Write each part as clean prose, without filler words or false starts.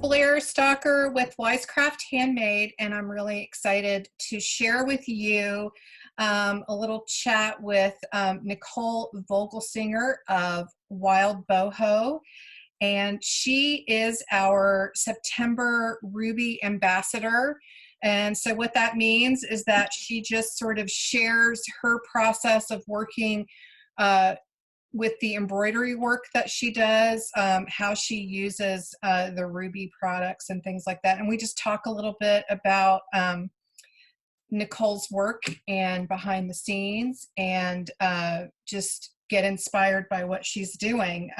Blair Stalker with Wisecraft Handmade, and I'm really excited to share with you a little chat with Nichole Vogelsinger of Wild Boho, and she is our September Ruby Ambassador. And so what that means is that she just sort of shares her process of working with the embroidery work that she does, how she uses the Ruby products and things like that. And we just talk a little bit about Nichole's work and behind the scenes, and just get inspired by what she's doing.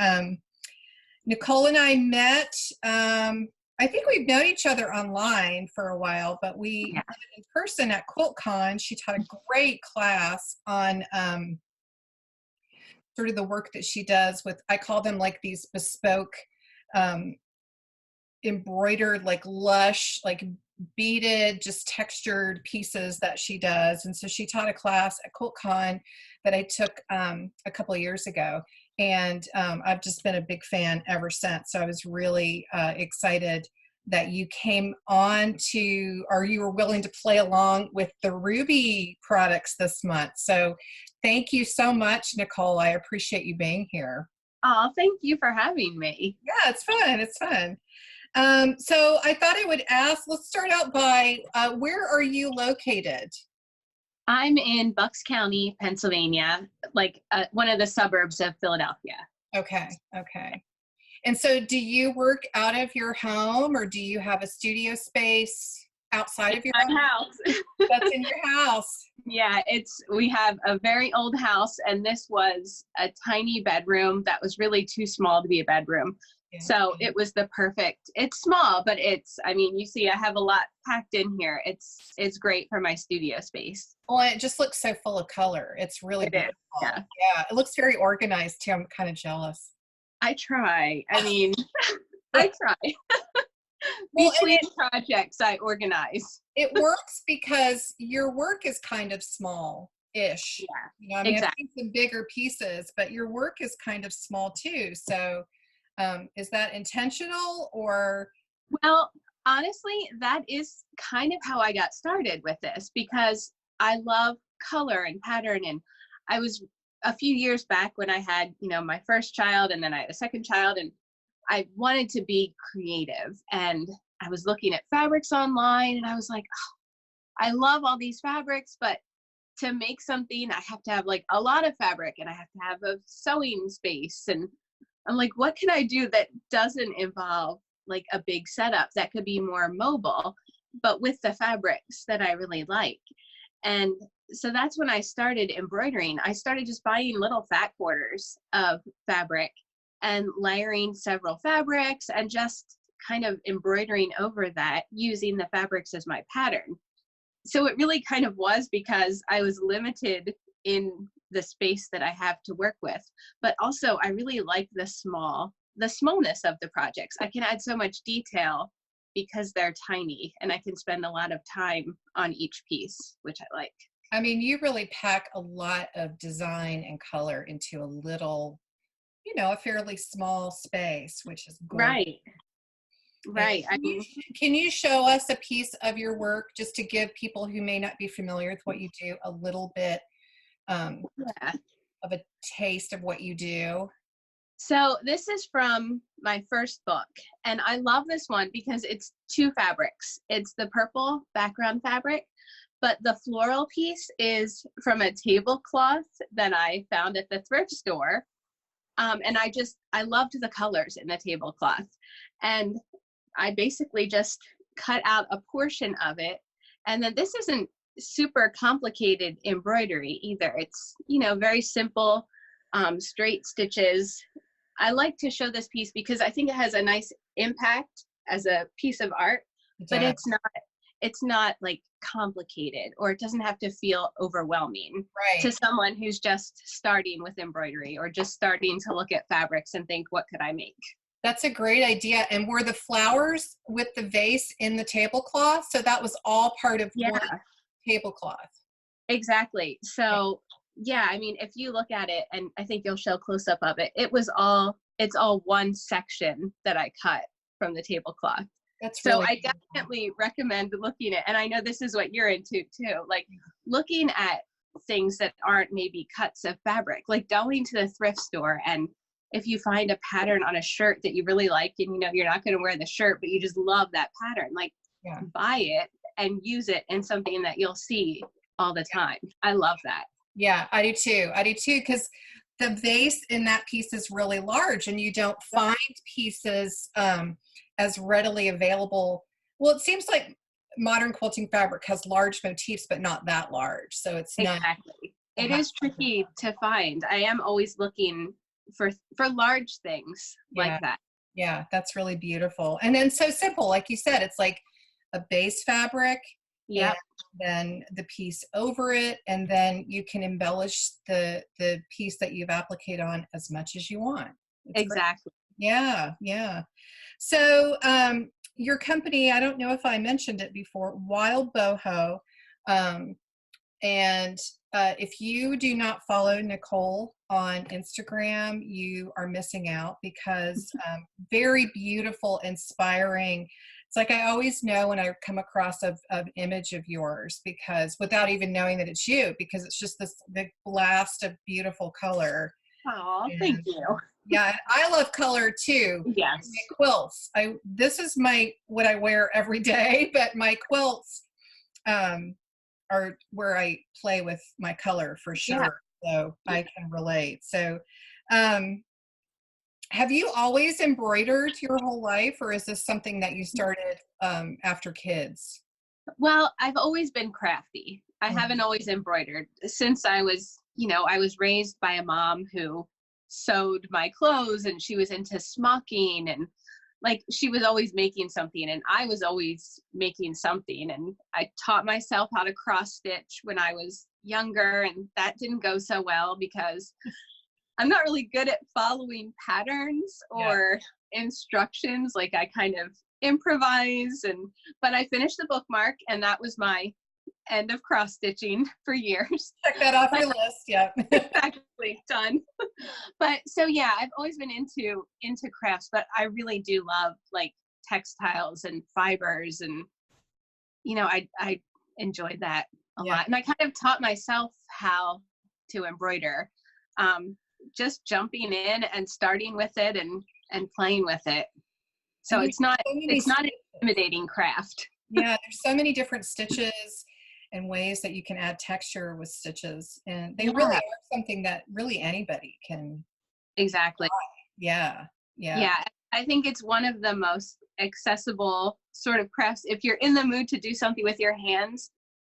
Nichole and I met, I think we've known each other online for a while, but we met in person at QuiltCon. She taught a great class on sort of the work that she does with, I call them like these bespoke embroidered, like lush, like beaded, just textured pieces that she does. And so she taught a class at QuiltCon that I took a couple of years ago. And I've just been a big fan ever since. So I was really excited that you came on to, or you were willing to play along with the Ruby products this month. So thank you so much, Nichole. I appreciate you being here. Oh, thank you for having me. Yeah, it's fun. It's fun. So I thought I would ask, let's start out by, where are you located? I'm in Bucks County, Pennsylvania, like one of the suburbs of Philadelphia. Okay, okay. And so do you work out of your home, or do you have a studio space outside of your house? That's in your house. Yeah, we have a very old house, and this was a tiny bedroom that was really too small to be a bedroom. Yeah. So it was the perfect, it's small, but I mean, you see, I have a lot packed in here. It's great for my studio space. Well, it just looks so full of color. It's really beautiful. Yeah. Yeah, it looks very organized too. I'm kind of jealous. I try. I mean, I try. Between projects, I organize. It works because your work is kind of small-ish. Yeah, you know, I mean, exactly. I've seen some bigger pieces, but your work is kind of small too. So is that intentional, or? Well, honestly, that is kind of how I got started with this, because I love color and pattern. And I was a few years back when I had, my first child, and then I had a second child, and I wanted to be creative, and I was looking at fabrics online, and I was like, oh, I love all these fabrics, but to make something, I have to have like a lot of fabric, and I have to have a sewing space. And I'm like, what can I do that doesn't involve like a big setup, that could be more mobile, but with the fabrics that I really like? And so that's when I started embroidering. I started just buying little fat quarters of fabric and layering several fabrics and just kind of embroidering over that using the fabrics as my pattern. So it really kind of was because I was limited in the space that I have to work with, but also I really like the smallness of the projects. I can add so much detail because they're tiny, and I can spend a lot of time on each piece, which I like. I mean, you really pack a lot of design and color into a little, a fairly small space, which is gorgeous. Right. Can you show us a piece of your work, just to give people who may not be familiar with what you do a little bit of a taste of what you do? So this is from my first book, and I love this one because it's two fabrics. It's the purple background fabric, but the floral piece is from a tablecloth that I found at the thrift store. And I loved the colors in the tablecloth. And I basically just cut out a portion of it. And then this isn't super complicated embroidery either. It's, very simple, straight stitches. I like to show this piece because I think it has a nice impact as a piece of art, but it's not like complicated, or it doesn't have to feel overwhelming to someone who's just starting with embroidery, or just starting to look at fabrics and think, what could I make? That's a great idea. And were the flowers with the vase in the tablecloth? So that was all part of one tablecloth. Exactly. So yeah, I mean, if you look at it, and I think you'll show a close up of it, it's all one section that I cut. from the tablecloth. That's So really I beautiful. definitely recommend looking at, and I know this is what you're into too, like looking at things that aren't maybe cuts of fabric, like going to the thrift store, and if you find a pattern on a shirt that you really like and you know you're not going to wear the shirt but you just love that pattern, like Yeah. buy it and use it in something that you'll see all the time. I love that. Yeah, I do too. I do too, because the vase in that piece is really large and you don't find pieces as readily available. Well, it seems like modern quilting fabric has large motifs, but not that large. So it's not. Exactly. It is tricky to find. I am always looking for large things like Yeah, that. yeah, that's really beautiful. And then so simple, like you said, it's like a base fabric and Yep, then the piece over it, and then you can embellish the piece that you've appliqued on as much as you want. It's great. exactly. Yeah, yeah. So your company, I don't know if I mentioned it before, Wild Boho. Um, and if you do not follow Nichole on Instagram, you are missing out, because very beautiful, inspiring. It's like I always know when I come across an image of yours, because without even knowing that it's you, because it's just this big blast of beautiful color. Oh, thank And you. yeah, I love color too. My Yes. quilts. This is my what I wear every day, but my quilts are where I play with my color for Yeah. sure. So I can relate. So um, have you always embroidered your whole life, or is this something that you started after kids? Well, I've always been crafty. I haven't Mhm. always embroidered since I was, I was raised by a mom who sewed my clothes and she was into smocking, and like she was always making something and I was always making something, and I taught myself how to cross stitch when I was younger, and that didn't go so well because I'm not really good at following patterns Yeah. or instructions. Like I kind of improvise, but I finished the bookmark and that was my end of cross stitching for years. Check that off But your list. Yeah. exactly done. But so yeah, I've always been into crafts, but I really do love like textiles and fibers, and I enjoyed that a Yeah. lot. And I kind of taught myself how to embroider. Um, just jumping in and starting with it and playing with it. So And there's it's not so many it's not an stitches. intimidating craft. Yeah, there's so many different stitches and ways that you can add texture with stitches, and they really Yeah, are something that really anybody can. exactly. Yeah, yeah, Yeah, I think it's one of the most accessible sort of crafts. If you're in the mood to do something with your hands,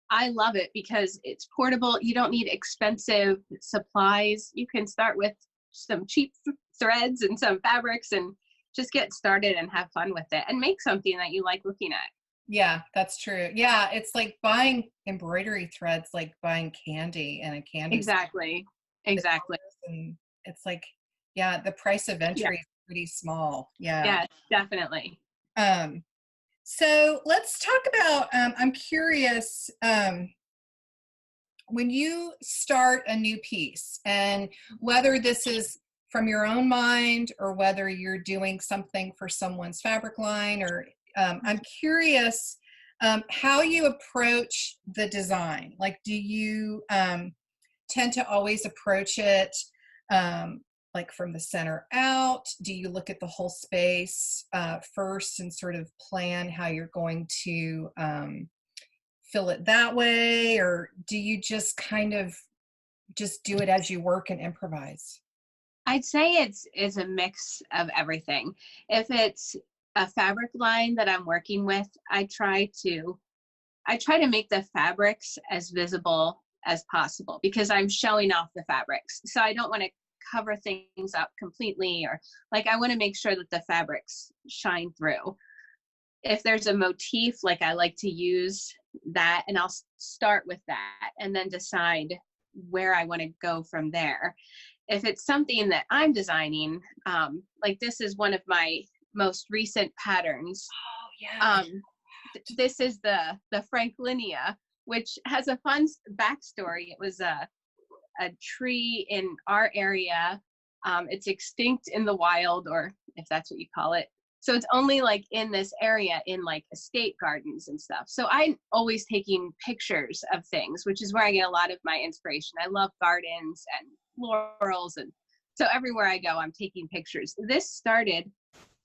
I love it because it's portable. You don't need expensive supplies. You can start with some cheap threads and some fabrics and just get started and have fun with it and make something that you like looking at. yeah, that's true. Yeah, it's like buying embroidery threads, like buying candy in a candy store. Exactly. The Exactly. colors, and it's like, yeah, the price of Yeah. entry is pretty small. Yeah. Yeah, definitely. Um, so let's talk about, I'm curious, when you start a new piece, and whether this is from your own mind or whether you're doing something for someone's fabric line, or I'm curious how you approach the design. Like, do you tend to always approach it um, like from the center out? Do you look at the whole space first and sort of plan how you're going to fill it that way, or do you just kind of just do it as you work and improvise? I'd say it's a mix of everything. If it's a fabric line that I'm working with, I try to make the fabrics as visible as possible because I'm showing off the fabrics. So I don't want to cover things up completely, or like I want to make sure that the fabrics shine through. If there's a motif, like I like to use that and I'll start with that and then decide where I want to go from there. If it's something that I'm designing, like this is one of my most recent patterns. Oh yeah. Um, this is the Franklinia, which has a fun backstory. It was a tree in our area. It's extinct in the wild, or if that's what you call it. So it's only like in this area in like estate gardens and stuff. So I'm always taking pictures of things, which is where I get a lot of my inspiration. I love gardens and florals. And so everywhere I go, I'm taking pictures. This started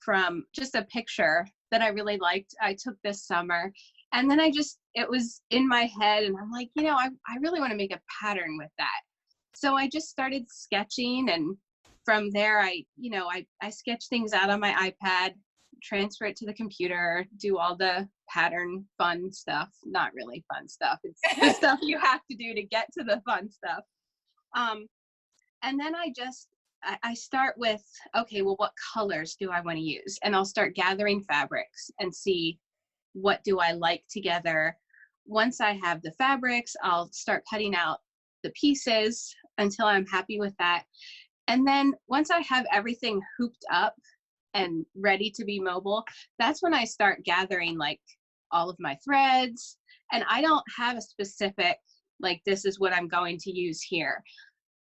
from just a picture that I really liked. I took this summer, and then it was in my head, and I'm like, I really want to make a pattern with that. So I just started sketching, and from there, I sketch things out on my iPad, transfer it to the computer, do all the pattern fun stuff. Not really fun stuff. It's the stuff you have to do to get to the fun stuff. And then I start with, okay, well, what colors do I want to use? And I'll start gathering fabrics and see what do I like together. Once I have the fabrics, I'll start cutting out the pieces until I'm happy with that. And then once I have everything hooped up and ready to be mobile, that's when I start gathering like all of my threads. And I don't have a specific, like, this is what I'm going to use here.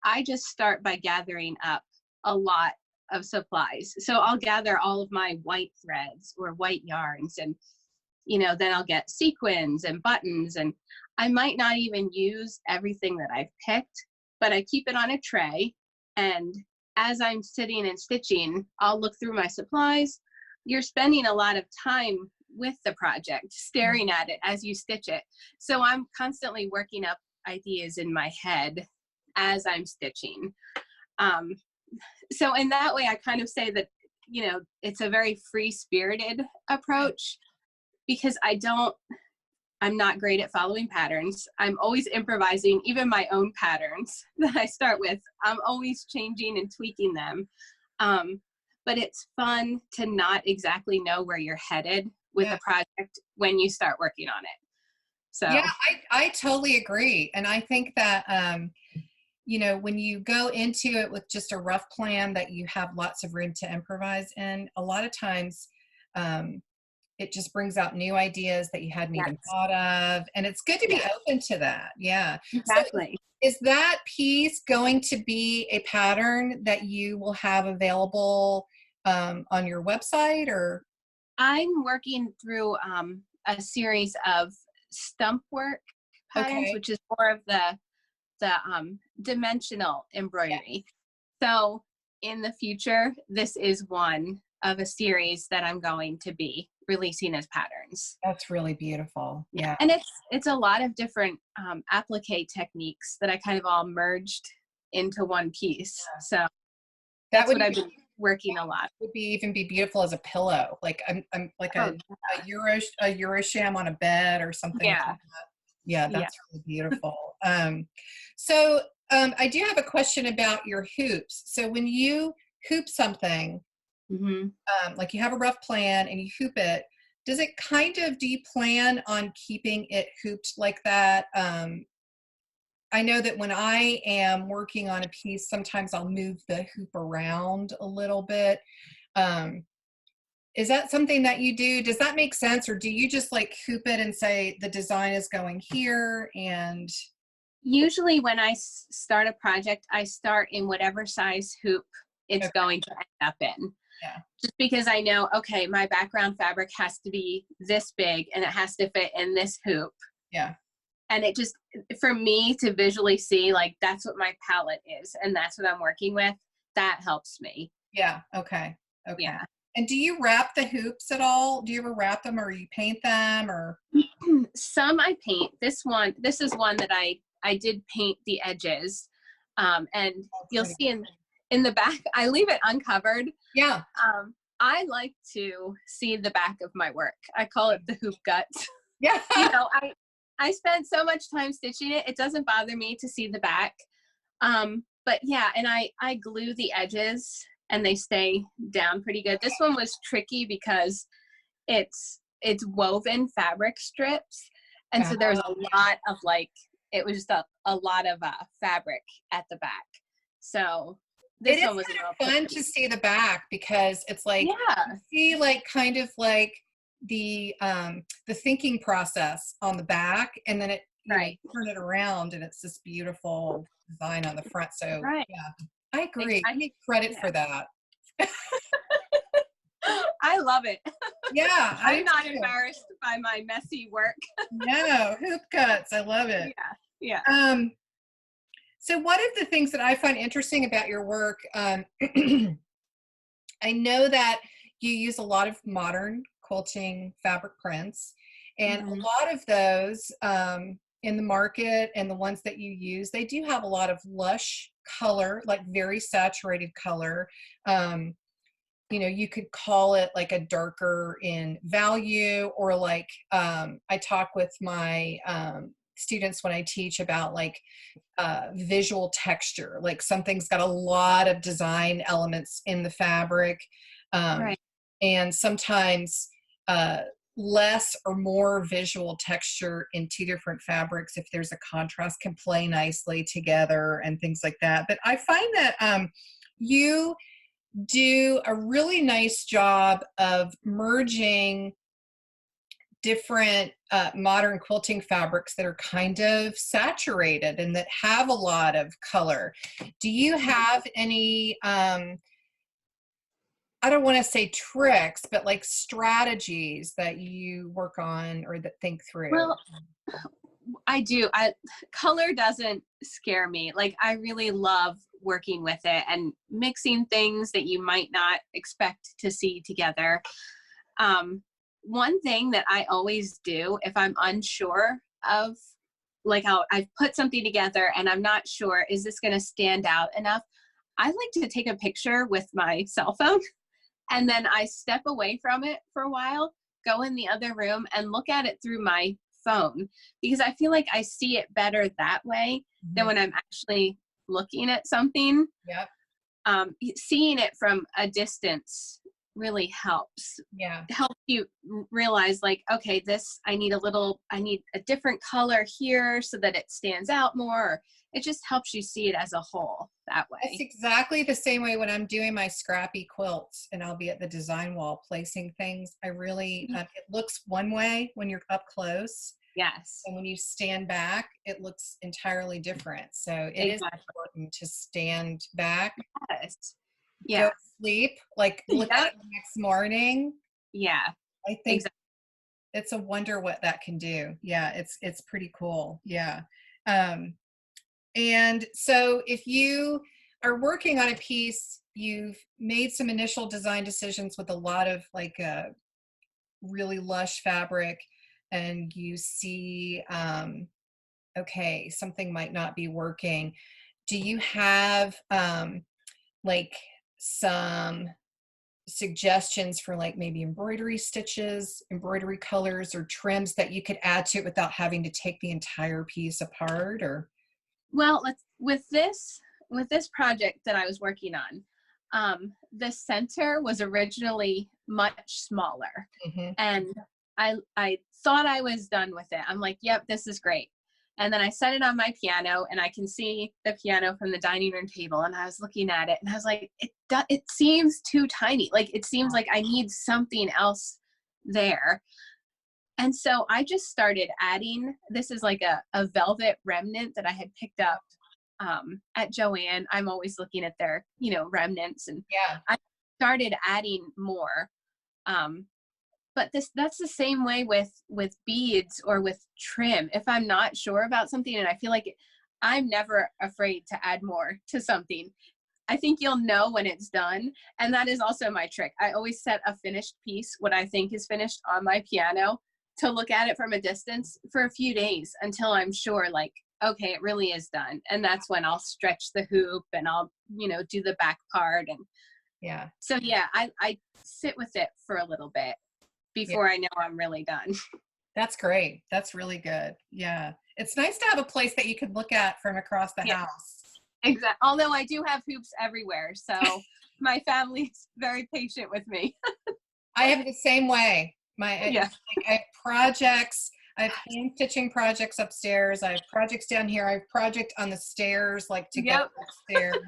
I just start by gathering up a lot of supplies. So I'll gather all of my white threads or white yarns, and then I'll get sequins and buttons, and I might not even use everything that I've picked, but I keep it on a tray. And as I'm sitting and stitching, I'll look through my supplies. You're spending a lot of time with the project, staring at it as you stitch it. So I'm constantly working up ideas in my head as I'm stitching. So in that way, I kind of say that, it's a very free-spirited approach, because I'm not great at following patterns. I'm always improvising, even my own patterns that I start with. I'm always changing and tweaking them. But it's fun to not exactly know where you're headed with a project when you start working on it. So yeah, I totally agree. And I think that, when you go into it with just a rough plan that you have lots of room to improvise in, a lot of times it just brings out new ideas that you hadn't even thought of. And it's good to be open to that. Yeah. Exactly. So is that piece going to be a pattern that you will have available on your website, or? I'm working through a series of stump work patterns, which is more of the dimensional embroidery. So in the future, this is one of a series that I'm going to be releasing as patterns. That's really beautiful. Yeah. And it's a lot of different applique techniques that I kind of all merged into one piece. So that's what I've been working a lot. Would even be beautiful as a pillow. Like I'm like a Eurosham on a bed or something. Yeah. Like that. Yeah, that's really beautiful. So I do have a question about your hoops. So when you hoop something, like you have a rough plan and you hoop it, do you plan on keeping it hooped like that? I know that when I am working on a piece, sometimes I'll move the hoop around a little bit. Is that something that you do? Does that make sense? Or do you just like hoop it and say the design is going here? And usually when I start a project, I start in whatever size hoop it's going to end up in. Yeah. Just because I know, okay, my background fabric has to be this big and it has to fit in this hoop. Yeah. And it just, for me to visually see, like, that's what my palette is and that's what I'm working with, that helps me. Yeah. Okay. Yeah. And do you wrap the hoops at all? Do you ever wrap them, or you paint them, or? Some I paint. This is one that I did paint the edges. And you'll see in the back, I leave it uncovered. Yeah. I like to see the back of my work. I call it the hoop gut. Yeah. I spent so much time stitching it. It doesn't bother me to see the back. But yeah, and I glue the edges and they stay down pretty good. This one was tricky because it's woven fabric strips. And so there's a lot of it was just a lot of fabric at the back. So this one was kind of fun to see the back, because it's like, you see kind of like the thinking process on the back, and then it turn it around and it's this beautiful design on the front. So yeah, I agree. I need credit for that. I I love it. Yeah. I'm not embarrassed by my messy work. No, hoop cuts. I love it. Yeah. So one of the things that I find interesting about your work, I know that you use a lot of modern quilting fabric prints, and a lot of those in the market and the ones that you use, they do have a lot of lush color, like very saturated color. You know, you could call it like a darker in value, or like I talk with my students when I teach about like visual texture, like something's got a lot of design elements in the fabric, Right. and sometimes less or more visual texture in two different fabrics, if there's a contrast, can play nicely together and things like that. But I find that you do a really nice job of merging different modern quilting fabrics that are kind of saturated and that have a lot of color. Do you have any, I don't want to say tricks, but like strategies that you work on or that think through? Well, I do. Color doesn't scare me. Like, I really love working with it and mixing things that you might not expect to see together. One thing that I always do if I'm unsure of, like, I've put something together and I'm not sure, is this going to stand out enough? I like to take a picture with my cell phone, and then I step away from it for a while, go in the other room and look at it through my phone, because I feel like I see it better that way than when I'm actually looking at something. Yep. Seeing it from a distance really helps. Yeah. Help you realize, like, okay, I need a different color here so that it stands out more. It just helps you see it as a whole that way. It's exactly the same way when I'm doing my scrappy quilts and I'll be at the design wall placing things. I really, it looks one way when you're up close. Yes. And when you stand back, it looks entirely different. So it is important to stand back. Yes. Yeah. Go to sleep, like look at it the next morning. Yeah. I think it's a wonder what that can do. Yeah, it's pretty cool. Yeah. And so if you are working on a piece, you've made some initial design decisions with a lot of like a really lush fabric, and you see, okay, something might not be working. Do you have like some suggestions for like maybe embroidery stitches, embroidery colors, or trims that you could add to it without having to take the entire piece apart? Or well, with this project that I was working on, the center was originally much smaller, and I thought I was done with it. I'm like, yep, this is great. And then I set it on my piano, and I can see the piano from the dining room table, and I was looking at it and I was like, it seems too tiny. Like, it seems like I need something else there. And so I just started adding, this is like a velvet remnant that I had picked up at Joann. I'm always looking at their, remnants, and I started adding more. But that's the same way with beads or with trim. If I'm not sure about something and I feel like I'm never afraid to add more to something. I think you'll know when it's done. And that is also my trick. I always set a finished piece, what I think is finished, on my piano to look at it from a distance for a few days until I'm sure, like, okay, it really is done. And that's when I'll stretch the hoop and I'll, do the back part. And so, I sit with it for a little bit before I know I'm really done. That's great. That's really good. Yeah. It's nice to have a place that you can look at from across the house. Exactly. Although I do have hoops everywhere. So my family's very patient with me. I have the same way. I have projects. I have hand stitching projects upstairs. I have projects down here. I have project on the stairs, like to get upstairs.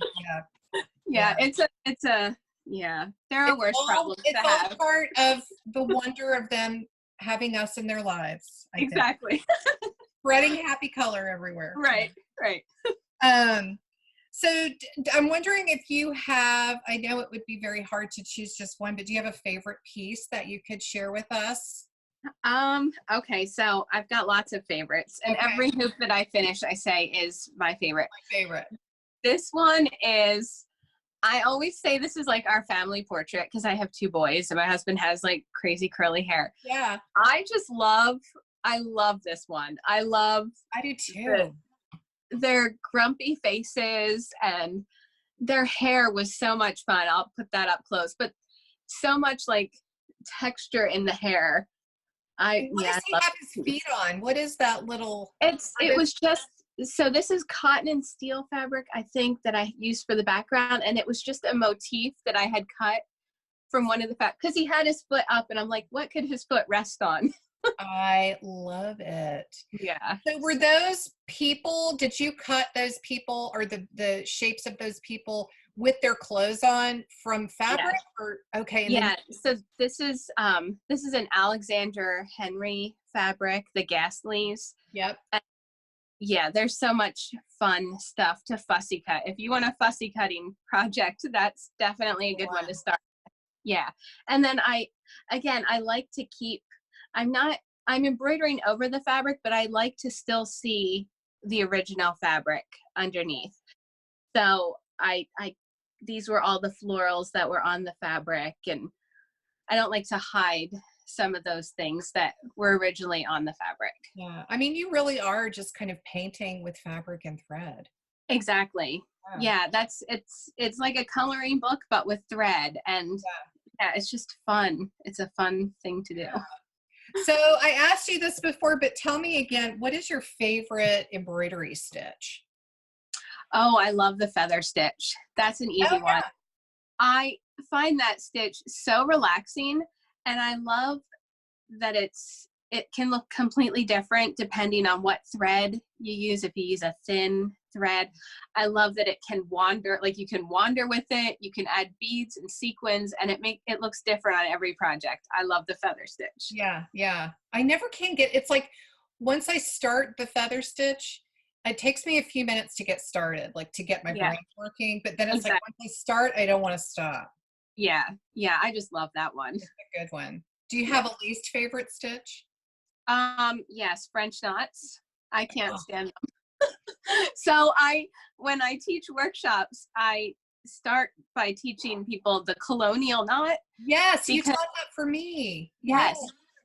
There are worse problems to have. It's all part of the wonder of them having us in their lives. Exactly. Spreading happy color everywhere. Right. So I'm wondering if you have, I know it would be very hard to choose just one, but do you have a favorite piece that you could share with us? Okay, so I've got lots of favorites, and Okay, every hoop that I finish, I say is my favorite. my favorite. This one is, I always say this is like our family portrait because I have two boys and my husband has like crazy curly hair. Yeah, I love this one. I love I do the, too. their grumpy faces, and their hair was so much fun. I'll put that up close, but so much like texture in the hair. And what does I he love have his it. feet on? What is that little? It was just, so this is cotton and steel fabric, I think, that I used for the background, and it was just a motif that I had cut from one of the because he had his foot up, and I'm like, what could his foot rest on? I love it. Yeah. So were those people, did you cut those people or the shapes of those people with their clothes on from Yeah. fabric or okay, and then Yeah. So this is an Alexander Henry fabric, the Gasleys. yep. Yeah, there's so much fun stuff to fussy cut. If you want a fussy cutting project, that's definitely a good one to start. Yeah. And then I like to keep, I'm embroidering over the fabric, but I like to still see the original fabric underneath. So these were all the florals that were on the fabric, and I don't like to hide some of those things that were originally on the fabric. Yeah. I mean, you really are just kind of painting with fabric and thread. Exactly. Yeah. Yeah, it's like a coloring book but with thread, and yeah, it's just fun. It's a fun thing to do. So I asked you this before, but tell me again, what is your favorite embroidery stitch? Oh, I love the feather stitch. That's an Oh easy one. I find that stitch so relaxing, and I love that it can look completely different depending on what thread you use. If you use a thin thread, I love that it can wander, like you can wander with it, you can add beads and sequins, and it looks different on every project. I love the feather stitch. yeah, yeah. I never can get, it's like once I start the feather stitch, it takes me a few minutes to get started, like to get my Yeah, brain working, but then it's like exactly. once I start, I don't want to stop. Yeah, yeah, I just love that one. It's a good one. Do you Yeah. have a least favorite stitch? Yes, French knots. I can't Oh, stand them. So when I teach workshops, I start by teaching people the colonial knot, yes, you because taught that for me. Yeah. yes,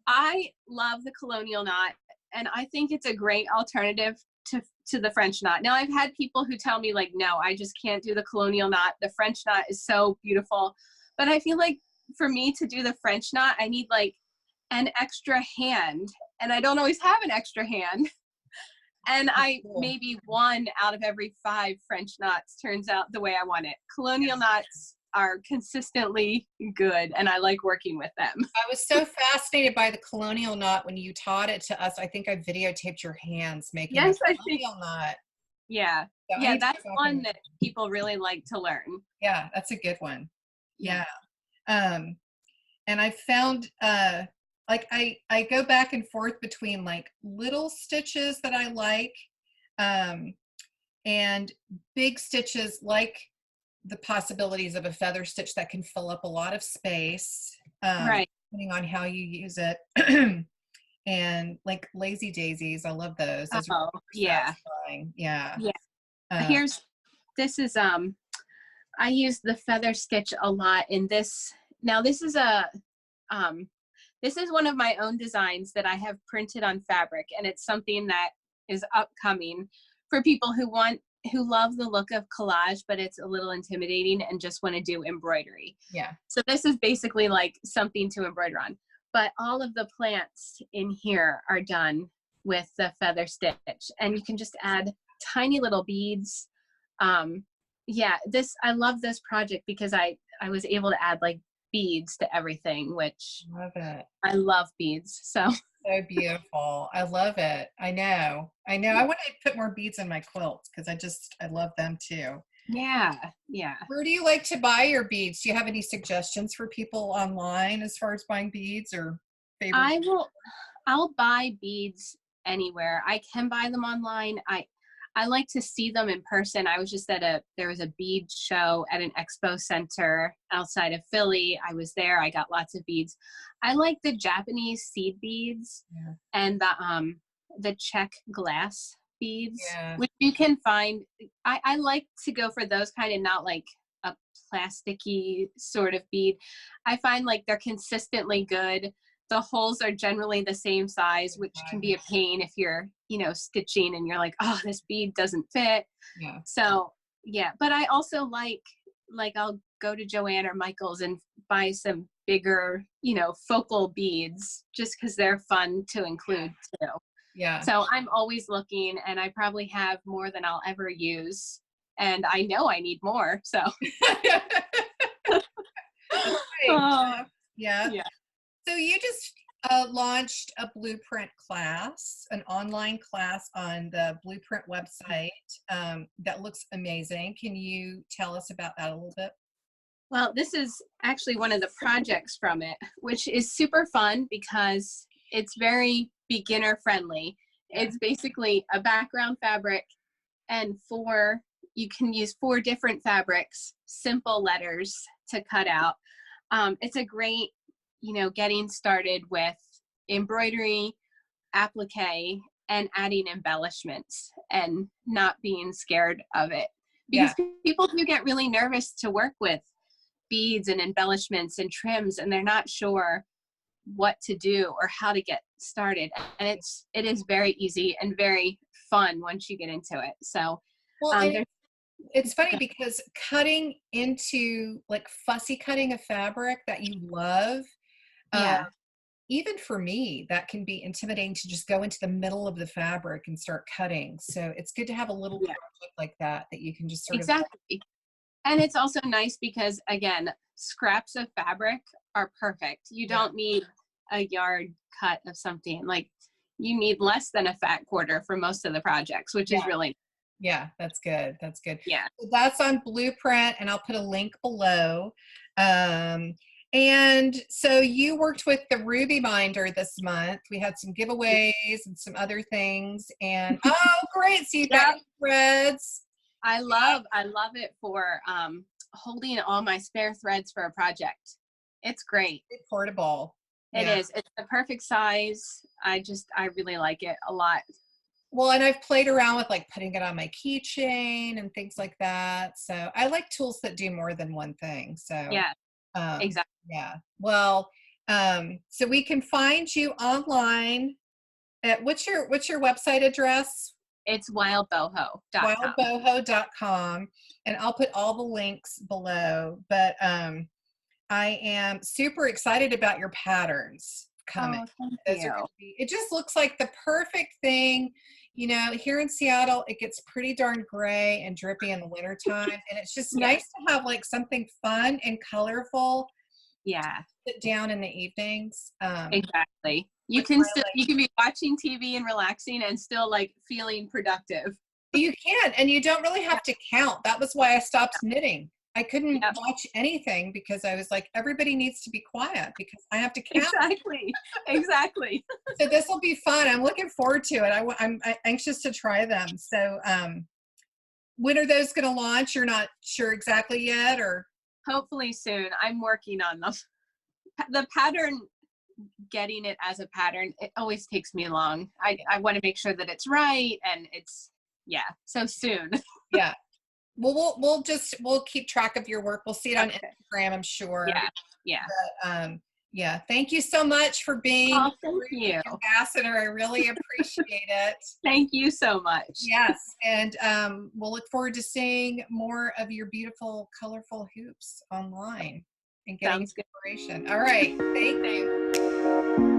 I love the colonial knot, and I think it's a great alternative to the French knot. Now, I've had people who tell me like, no, I just can't do the colonial knot. The French knot is so beautiful. But I feel like for me to do the French knot, I need like an extra hand, and I don't always have an extra hand. And I Cool. maybe one out of every 5 French knots turns out the way I want it. Colonial knots are consistently good, and I like working with them. I was so fascinated by the colonial knot when you taught it to us. I think I videotaped your hands making the Yes, I think, colonial knot. yeah. So I Yeah, need to that's go back one and that people really like to learn. yeah, that's a good one. Yeah. Yeah. Um, and I found like I go back and forth between like little stitches that I like um, and big stitches like the possibilities of a feather stitch that can fill up a lot of space Right. depending on how you use it. And like lazy daisies, I love those. Those are Oh, super yeah. satisfying. Yeah. Yeah. Uh, Here's this is I use the feather stitch a lot in this. Now um this is one of my own designs that I have printed on fabric, and it's something that is upcoming for people who love the look of collage, but it's a little intimidating and just want to do embroidery. yeah. So this is basically like something to embroider on. But all of the plants in here are done with the feather stitch, and you can just add tiny little beads. Yeah, I love this project because I was able to add like beads to everything, which Love it. I love beads. So So beautiful. I love it. I know. I know. I want to put more beads in my quilts because I love them too. yeah, yeah. Where do you like to buy your beads? Do you have any suggestions for people online as far as buying beads or favorite? I'll buy beads anywhere. I can buy them online. I I like to see them in person. I was just there was a bead show at an expo center outside of Philly. I was there. I got lots of beads. I like the Japanese seed beads and the Czech glass beads, which you can find. I like to go for those kind of, not like a plasticky sort of bead. I find like they're consistently good. The holes are generally the same size, which can be a pain if you're, stitching and you're like, oh, this bead doesn't fit. Yeah. So yeah, but I also like I'll go to Joann or Michael's and buy some bigger, focal beads just because they're fun to include too. Yeah. So I'm always looking, and I probably have more than I'll ever use. And I know I need more. So yeah. So you just launched a blueprint class, an online class on the Blueprint website that looks amazing. Can you tell us about that a little bit? Well, this is actually one of the projects from it, which is super fun because it's very beginner friendly. Yeah. It's basically a background fabric and you can use 4 different fabrics, simple letters to cut out. It's a great, getting started with embroidery, applique, and adding embellishments and not being scared of it. Because people do get really nervous to work with beads and embellishments and trims, and they're not sure what to do or how to get started. And it is very easy and very fun once you get into it. So it's funny because cutting into like fussy cutting a fabric that you love, even for me, that can be intimidating to just go into the middle of the fabric and start cutting. So it's good to have a little project like that you can just sort of. And it's also nice because, again, scraps of fabric are perfect. You don't need a yard cut of something. Like, you need less than a fat quarter for most of the projects, which is really. Yeah, that's good. That's good. Yeah. So that's on Blueprint, and I'll put a link below. And so you worked with the Ruby Binder this month. We had some giveaways and some other things. And oh, great! So you got threads. I love it for holding all my spare threads for a project. It's great. It's portable. It is. It's the perfect size. I really like it a lot. Well, and I've played around with like putting it on my keychain and things like that. So I like tools that do more than one thing. So exactly. Yeah. Well, so we can find you online at what's your website address? It's wildboho.com. Wildboho.com, and I'll put all the links below. But I am super excited about your patterns coming. Oh, thank you. It just looks like the perfect thing. Here in Seattle, it gets pretty darn gray and drippy in the wintertime, and it's just nice to have like something fun and colorful. Sit down in the evenings. Exactly. You can be watching TV and relaxing and still like feeling productive. You can, and you don't really have to count. That was why I stopped knitting. I couldn't watch anything because I was like, everybody needs to be quiet because I have to count. Exactly. So this will be fun. I'm looking forward to it. I'm anxious to try them. So when are those going to launch? You're not sure exactly yet, or? Hopefully soon. I'm working on them. The pattern, getting it as a pattern, it always takes me long. I want to make sure that it's right, and it's so soon. Yeah. Well, we'll keep track of your work. We'll see it on Instagram, I'm sure. Yeah. But, thank you so much for being the ambassador. I really appreciate it. Thank you so much. Yes, and we'll look forward to seeing more of your beautiful, colorful hoops online and getting inspiration. All right, thank you.